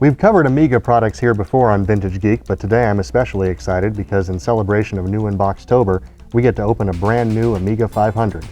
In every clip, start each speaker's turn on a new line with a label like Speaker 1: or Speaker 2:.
Speaker 1: We've covered Amiga products here before on Vintage Geek, but today I'm especially excited because in celebration of New Unboxtober, we get to open a brand new Amiga 500.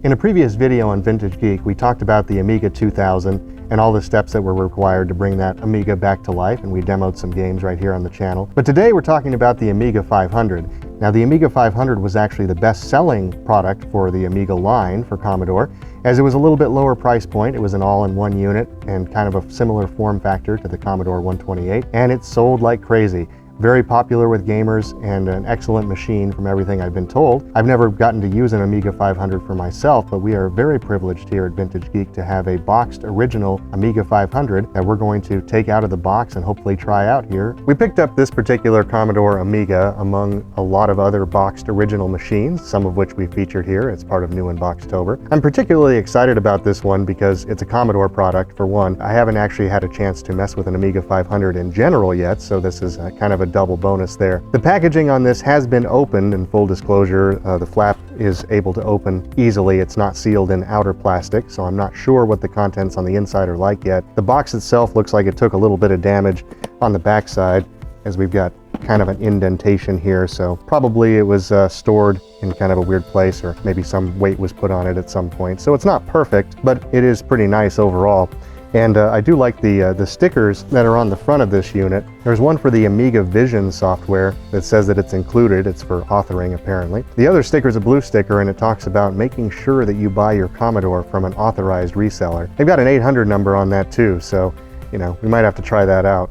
Speaker 1: In a previous video on Vintage Geek, we talked about the Amiga 2000 and all the steps that were required to bring that Amiga back to life, and we demoed some games right here on the channel. But today we're talking about the Amiga 500. Now, the Amiga 500 was actually the best-selling product for the Amiga line for Commodore, as it was a little bit lower price point. It was an all-in-one unit and kind of a similar form factor to the Commodore 128, and it sold like crazy. Very popular with gamers and an excellent machine from everything I've been told. I've never gotten to use an Amiga 500 for myself, but we are very privileged here at Vintage Geek to have a boxed original Amiga 500 that we're going to take out of the box and hopefully try out here. We picked up this particular Commodore Amiga among a lot of other boxed original machines, some of which we featured here as part of New Unboxtober. I'm particularly excited about this one because it's a Commodore product, for one. I haven't actually had a chance to mess with an Amiga 500 in general yet, so this is kind of a double bonus there. The packaging on this has been opened. In full disclosure, the flap is able to open easily. It's not sealed in outer plastic, so I'm not sure what the contents on the inside are like yet. The box itself looks like it took a little bit of damage on the back side, as we've got kind of an indentation here, so probably it was stored in kind of a weird place, or maybe some weight was put on it at some point. So it's not perfect, but it is pretty nice overall. And I do like the stickers that are on the front of this unit. There's one for the Amiga Vision software that says that it's included. It's for authoring, apparently. The other sticker is a blue sticker, and it talks about making sure that you buy your Commodore from an authorized reseller. They've got an 800 number on that too, so, you know, we might have to try that out.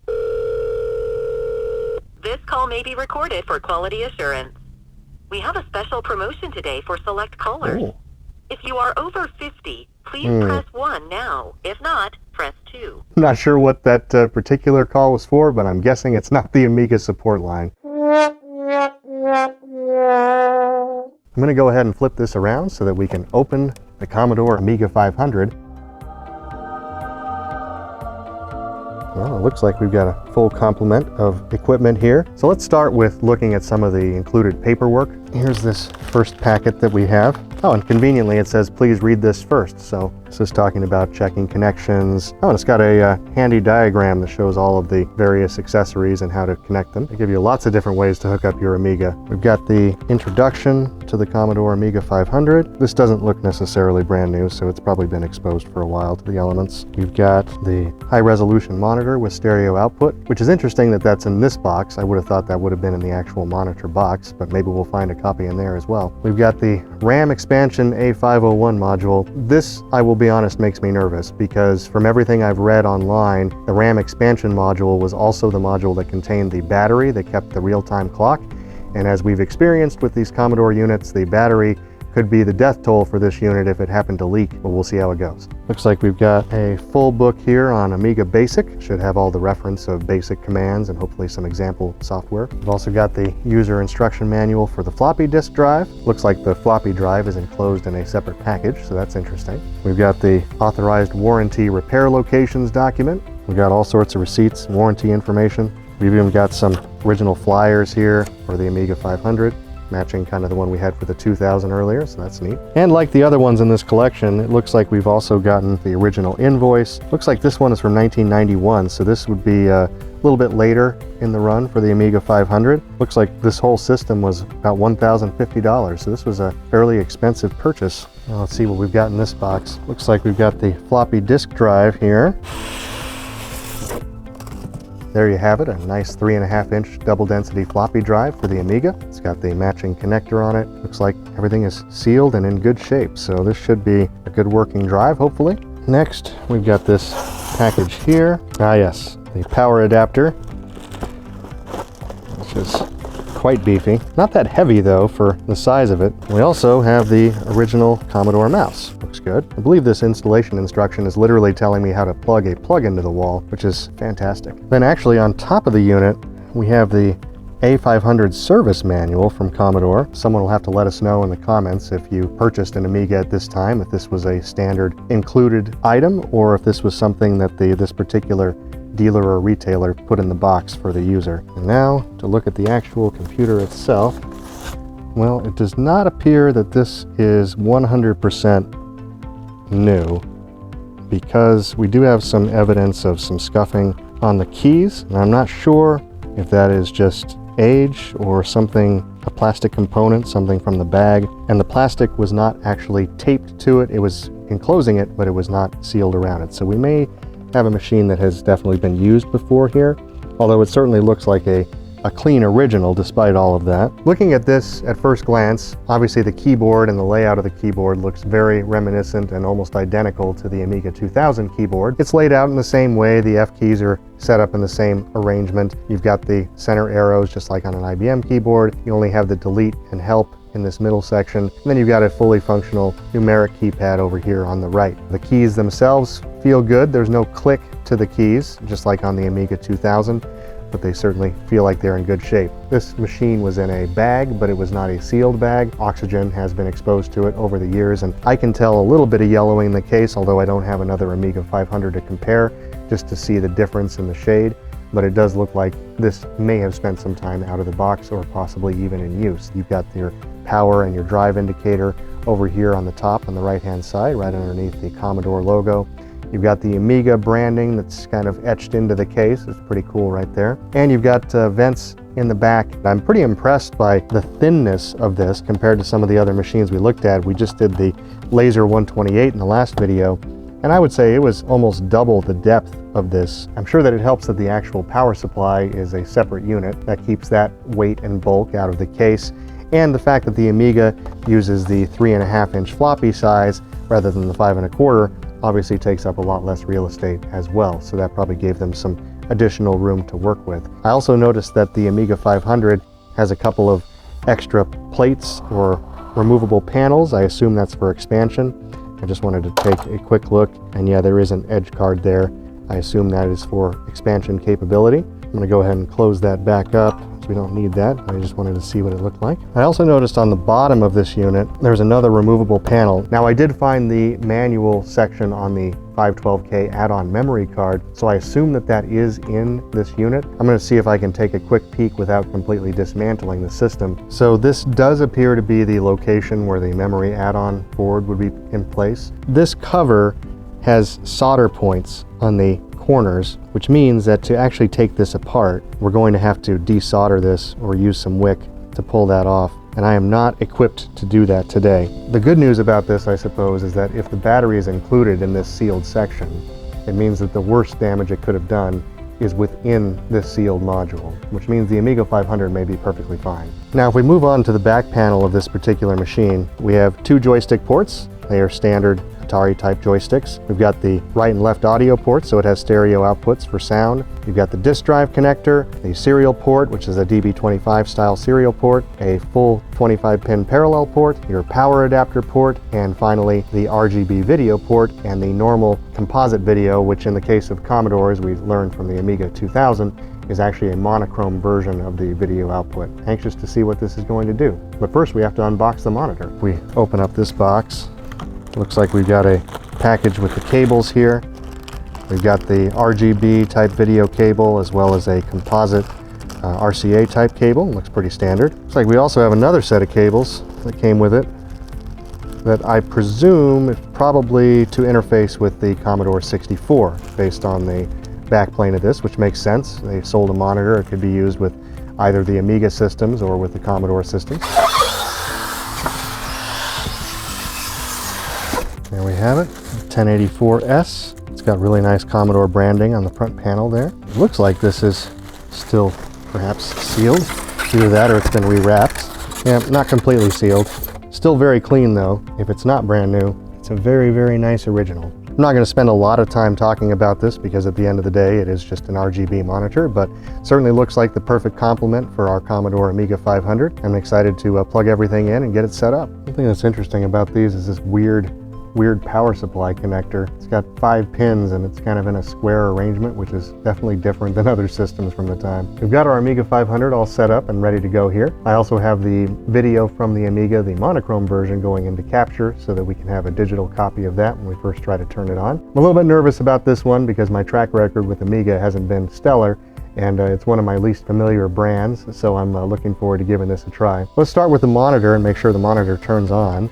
Speaker 2: This call may be recorded for quality assurance. We have a special promotion today for select callers.
Speaker 1: Ooh.
Speaker 2: If you are over 50, please press 1 now. If not, press 2.
Speaker 1: I'm not sure what that particular call was for, but I'm guessing it's not the Amiga support line. I'm going to go ahead and flip this around so that we can open the Commodore Amiga 500. Well, it looks like we've got a full complement of equipment here. So let's start with looking at some of the included paperwork. Here's this first packet that we have. Oh, and conveniently it says, please read this first. So this is talking about checking connections. Oh, and it's got a handy diagram that shows all of the various accessories and how to connect them. They give you lots of different ways to hook up your Amiga. We've got the introduction to the Commodore Amiga 500. This doesn't look necessarily brand new, so it's probably been exposed for a while to the elements. We've got the high-resolution monitor with stereo output, which is interesting that that's in this box. I would have thought that would have been in the actual monitor box, but maybe we'll find a copy in there as well. We've got the RAM expansion A501 module. This, I will be honest, makes me nervous because from everything I've read online, the RAM expansion module was also the module that contained the battery that kept the real-time clock. And as we've experienced with these Commodore units, the battery could be the death toll for this unit if it happened to leak, but we'll see how it goes. Looks like we've got a full book here on Amiga Basic. Should have all the reference of basic commands and hopefully some example software. We've also got the user instruction manual for the floppy disk drive. Looks like the floppy drive is enclosed in a separate package, so that's interesting. We've got the authorized warranty repair locations document. We've got all sorts of receipts, warranty information. We've even got some original flyers here for the Amiga 500. Matching kind of the one we had for the 2000 earlier, so that's neat. And like the other ones in this collection, it looks like we've also gotten the original invoice. Looks like this one is from 1991, so this would be a little bit later in the run for the Amiga 500. Looks like this whole system was about $1,050, so this was a fairly expensive purchase. Well, let's see what we've got in this box. Looks like we've got the floppy disk drive here. There you have it, a nice 3.5-inch double density floppy drive for the Amiga. It's got the matching connector on it. Looks like everything is sealed and in good shape, so this should be a good working drive, hopefully. Next, we've got this package here. Ah yes, the power adapter, which is quite beefy. Not that heavy though for the size of it. We also have the original Commodore mouse. Looks good. I believe this installation instruction is literally telling me how to plug a plug into the wall, which is fantastic. Then actually on top of the unit, we have the A500 service manual from Commodore. Someone will have to let us know in the comments if you purchased an Amiga at this time, if this was a standard included item, or if this was something that this particular dealer or retailer put in the box for the user. And now, to look at the actual computer itself, well, it does not appear that this is 100% new, because we do have some evidence of some scuffing on the keys, and I'm not sure if that is just age or something, a plastic component, something from the bag. And the plastic was not actually taped to it. It was enclosing it, but it was not sealed around it. So we may have a machine that has definitely been used before here, although it certainly looks like a clean original despite all of that. Looking at this at first glance, obviously the keyboard and the layout of the keyboard looks very reminiscent and almost identical to the Amiga 2000 keyboard. It's laid out in the same way. The F keys are set up in the same arrangement. You've got the center arrows just like on an IBM keyboard. You only have the delete and help in this middle section. And then you've got a fully functional numeric keypad over here on the right. The keys themselves feel good. There's no click to the keys, just like on the Amiga 2000. But they certainly feel like they're in good shape. This machine was in a bag, but it was not a sealed bag. Oxygen has been exposed to it over the years, and I can tell a little bit of yellowing in the case, although I don't have another Amiga 500 to compare just to see the difference in the shade. But it does look like this may have spent some time out of the box or possibly even in use. You've got your power and your drive indicator over here on the top on the right-hand side, right underneath the Commodore logo. You've got the Amiga branding that's kind of etched into the case. It's pretty cool right there. And you've got vents in the back. I'm pretty impressed by the thinness of this compared to some of the other machines we looked at. We just did the Laser 128 in the last video, and I would say it was almost double the depth of this. I'm sure that it helps that the actual power supply is a separate unit that keeps that weight and bulk out of the case, and the fact that the Amiga uses the 3.5-inch floppy size rather than the 5 1/4 obviously takes up a lot less real estate as well, so that probably gave them some additional room to work with. I also noticed that the Amiga 500 has a couple of extra plates or removable panels. I assume that's for expansion. I just wanted to take a quick look, and yeah, there is an edge card there. I assume that is for expansion capability. I'm going to go ahead and close that back up. We don't need that. I just wanted to see what it looked like. I also noticed on the bottom of this unit, there's another removable panel. Now I did find the manual section on the 512K add-on memory card, so I assume that that is in this unit. I'm going to see if I can take a quick peek without completely dismantling the system. So this does appear to be the location where the memory add-on board would be in place. This cover has solder points on the corners, which means that to actually take this apart, we're going to have to desolder this or use some wick to pull that off, and I am not equipped to do that today. The good news about this, I suppose, is that if the battery is included in this sealed section, it means that the worst damage it could have done is within this sealed module, which means the Amiga 500 may be perfectly fine. Now, if we move on to the back panel of this particular machine, we have 2 joystick ports. They are standard Atari type joysticks. We've got the right and left audio ports, so it has stereo outputs for sound. You've got the disk drive connector, the serial port, which is a DB25 style serial port, a full 25-pin parallel port, your power adapter port, and finally the RGB video port and the normal composite video, which in the case of Commodore, as we learned from the Amiga 2000, is actually a monochrome version of the video output. Anxious to see what this is going to do. But first we have to unbox the monitor. We open up this box. Looks like we've got a package with the cables here. We've got the RGB type video cable as well as a composite RCA type cable. Looks pretty standard. Looks like we also have another set of cables that came with it that I presume is probably to interface with the Commodore 64 based on the backplane of this, which makes sense. They sold a monitor. It could be used with either the Amiga systems or with the Commodore systems. There we have it, 1084S. It's got really nice Commodore branding on the front panel there. It looks like this is still perhaps sealed. Either that or it's been rewrapped. Yeah, not completely sealed. Still very clean though. If it's not brand new, it's a very, very nice original. I'm not going to spend a lot of time talking about this because at the end of the day it is just an RGB monitor, but certainly looks like the perfect complement for our Commodore Amiga 500. I'm excited to plug everything in and get it set up. One thing that's interesting about these is this weird weird power supply connector. It's got 5 pins and it's kind of in a square arrangement, which is definitely different than other systems from the time. We've got our Amiga 500 all set up and ready to go here. I also have the video from the Amiga, the monochrome version, going into capture so that we can have a digital copy of that when we first try to turn it on. I'm a little bit nervous about this one because my track record with Amiga hasn't been stellar, and it's one of my least familiar brands, so I'm looking forward to giving this a try. Let's start with the monitor and make sure the monitor turns on.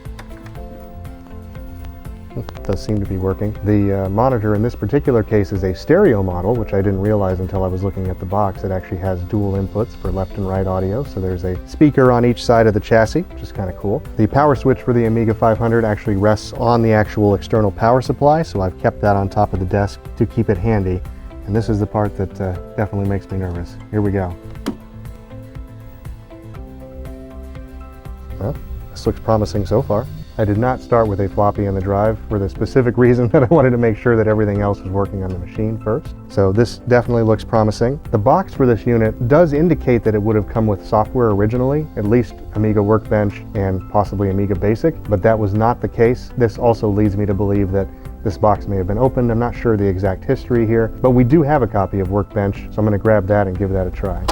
Speaker 1: It does seem to be working. The monitor in this particular case is a stereo model, which I didn't realize until I was looking at the box. It actually has dual inputs for left and right audio, so there's a speaker on each side of the chassis, which is kind of cool. The power switch for the Amiga 500 actually rests on the actual external power supply, so I've kept that on top of the desk to keep it handy. And this is the part that definitely makes me nervous. Here we go. Well, this looks promising so far. I did not start with a floppy in the drive for the specific reason that I wanted to make sure that everything else was working on the machine first. So this definitely looks promising. The box for this unit does indicate that it would have come with software originally, at least Amiga Workbench and possibly Amiga Basic, but that was not the case. This also leads me to believe that this box may have been opened. I'm not sure the exact history here, but we do have a copy of Workbench, so I'm going to grab that and give that a try.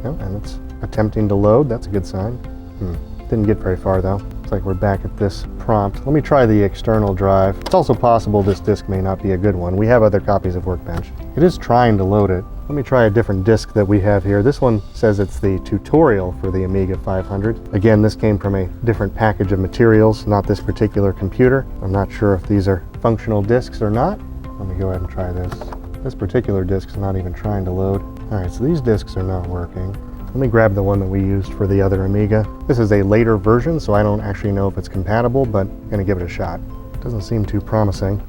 Speaker 1: Oh, and it's attempting to load. That's a good sign. Didn't get very far though. Looks like we're back at this prompt. Let me try the external drive. It's also possible this disk may not be a good one. We have other copies of Workbench. It is trying to load it. Let me try a different disk that we have here. This one says it's the tutorial for the Amiga 500. Again, this came from a different package of materials, not this particular computer. I'm not sure if these are functional disks or not. Let me go ahead and try this. This particular disk's not even trying to load. All right, so these disks are not working. Let me grab the one that we used for the other Amiga. This is a later version, so I don't actually know if it's compatible, but I'm gonna give it a shot. Doesn't seem too promising.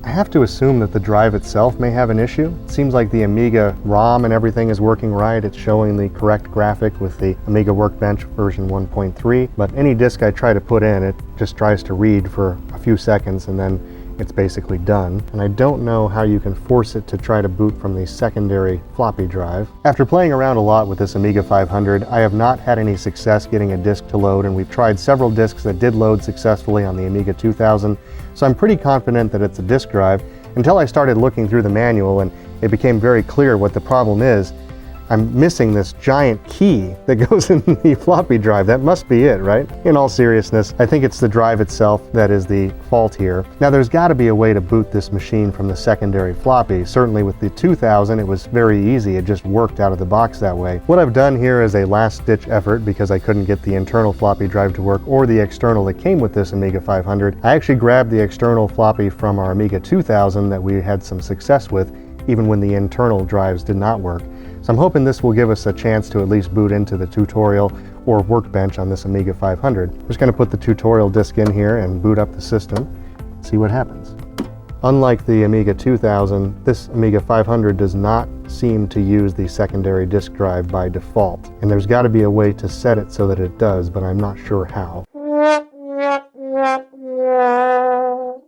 Speaker 1: I have to assume that the drive itself may have an issue. It seems like the Amiga ROM and everything is working right. It's showing the correct graphic with the Amiga Workbench version 1.3, but any disk I try to put in, it just tries to read for a few seconds and then it's basically done. And I don't know how you can force it to try to boot from the secondary floppy drive. After playing around a lot with this Amiga 500, I have not had any success getting a disk to load, and we've tried several disks that did load successfully on the Amiga 2000, so I'm pretty confident that it's a disk drive until I started looking through the manual and it became very clear what the problem is. I'm missing this giant key that goes in the floppy drive. That must be it, right? In all seriousness, I think it's the drive itself that is the fault here. Now, there's got to be a way to boot this machine from the secondary floppy. Certainly with the 2000, it was very easy. It just worked out of the box that way. What I've done here is a last-ditch effort because I couldn't get the internal floppy drive to work or the external that came with this Amiga 500. I actually grabbed the external floppy from our Amiga 2000 that we had some success with, even when the internal drives did not work. So I'm hoping this will give us a chance to at least boot into the tutorial or Workbench on this Amiga 500. I'm just going to put the tutorial disk in here and boot up the system, see what happens. Unlike the Amiga 2000, this Amiga 500 does not seem to use the secondary disk drive by default. And there's got to be a way to set it so that it does, but I'm not sure how.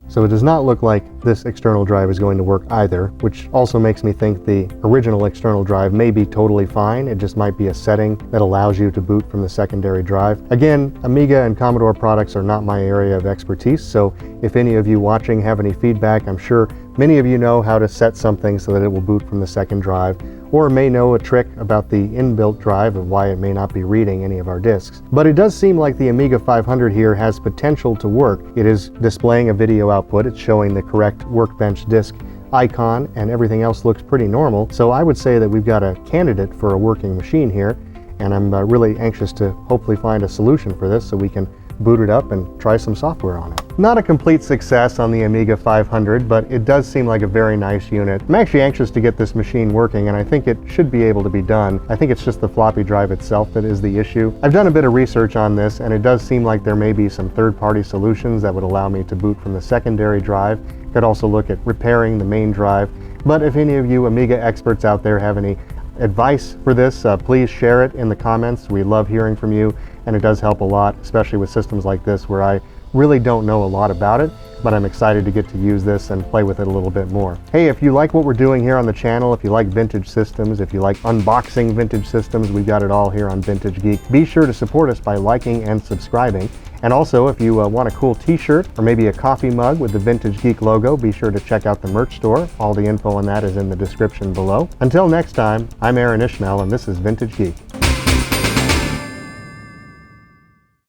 Speaker 1: So it does not look like this external drive is going to work either, which also makes me think the original external drive may be totally fine. It just might be a setting that allows you to boot from the secondary drive. Again, Amiga and Commodore products are not my area of expertise, so if any of you watching have any feedback, I'm sure many of you know how to set something so that it will boot from the second drive, or may know a trick about the inbuilt drive of why it may not be reading any of our disks. But it does seem like the Amiga 500 here has potential to work. It is displaying a video output, it's showing the correct Workbench disk icon, and everything else looks pretty normal. So I would say that we've got a candidate for a working machine here, and I'm really anxious to hopefully find a solution for this so we can boot it up and try some software on it. Not a complete success on the Amiga 500, but it does seem like a very nice unit. I'm actually anxious to get this machine working, and I think it should be able to be done. I think it's just the floppy drive itself that is the issue. I've done a bit of research on this, and it does seem like there may be some third-party solutions that would allow me to boot from the secondary drive. Could also look at repairing the main drive. But if any of you Amiga experts out there have any advice for this, please share it in the comments. We love hearing from you, and it does help a lot, especially with systems like this where I really don't know a lot about it, but I'm excited to get to use this and play with it a little bit more. Hey, if you like what we're doing here on the channel, if you like vintage systems, if you like unboxing vintage systems, we've got it all here on Vintage Geek. Be sure to support us by liking and subscribing. And also, if you want a cool t-shirt or maybe a coffee mug with the Vintage Geek logo, be sure to check out the merch store. All the info on that is in the description below. Until next time, I'm Aaron Ishmael, and this is Vintage Geek.